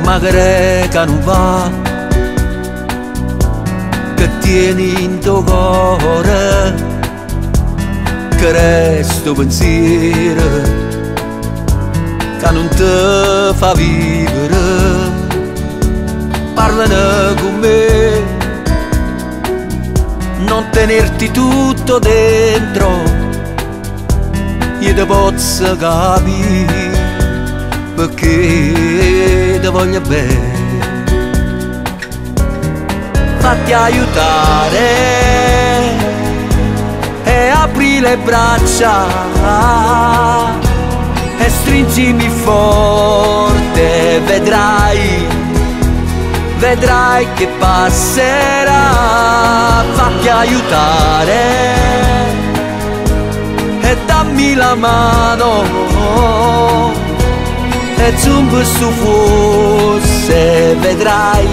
ma che non va, che tieni in tuo cuore, che resto pensiero, che non ti fa vivere. Parlane con me, non tenerti tutto dentro, io ti posso capire, perché ti voglio bene. Fatti aiutare e apri le braccia e stringimi forte, vedrai che passerà. Fatti aiutare e dammi la mano e zumba su forse, vedrai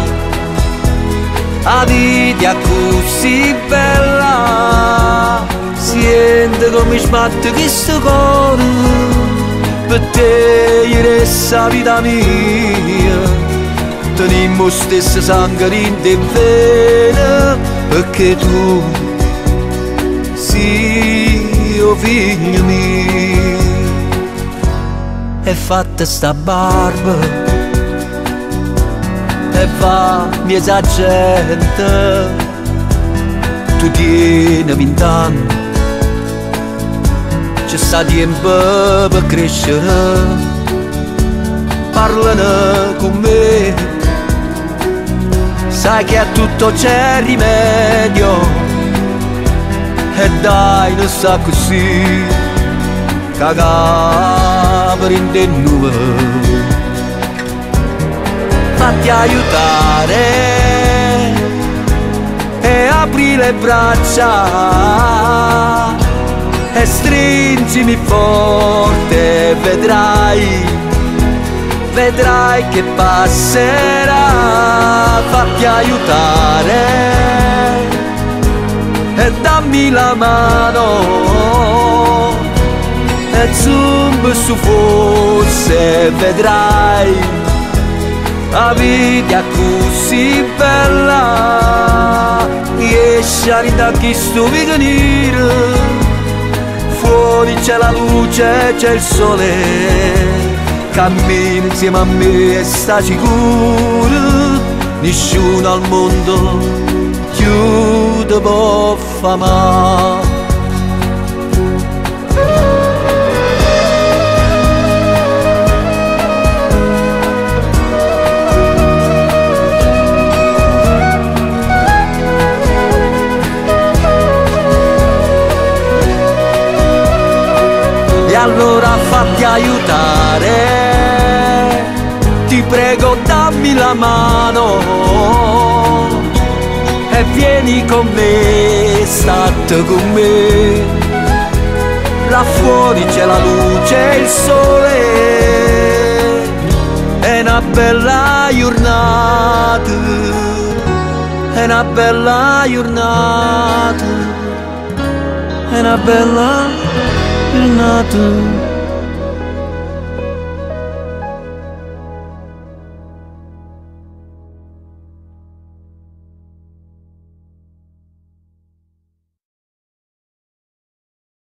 la vita così bella. Sente come sbatte questo cuore, per te io resta vita mia. Tenimmo stesso sangue in te vena, perché tu sei o figlio mio. E fatta sta barba e va mia gente, tu tieni 20 anni, c'è sta tempo per crescere. Parlane con me, sai che a tutto c'è rimedio, e dai non sta così, cagà per in te nube. Fatti aiutare e apri le braccia e stringimi forte, vedrai che passerà. Fatti aiutare e dammi la mano e zumba su forse, vedrai la vita così bella. Riesci a da chi sto venire, fuori c'è la luce, c'è il sole, cammina insieme a me e sta sicuro, nessuno al mondo più ti può far male. E allora fatti aiutare, ti prego dammi la mano e vieni con me, state con me. Là fuori c'è la luce e il sole, è una bella giornata, è una bella giornata, è una bella giornata.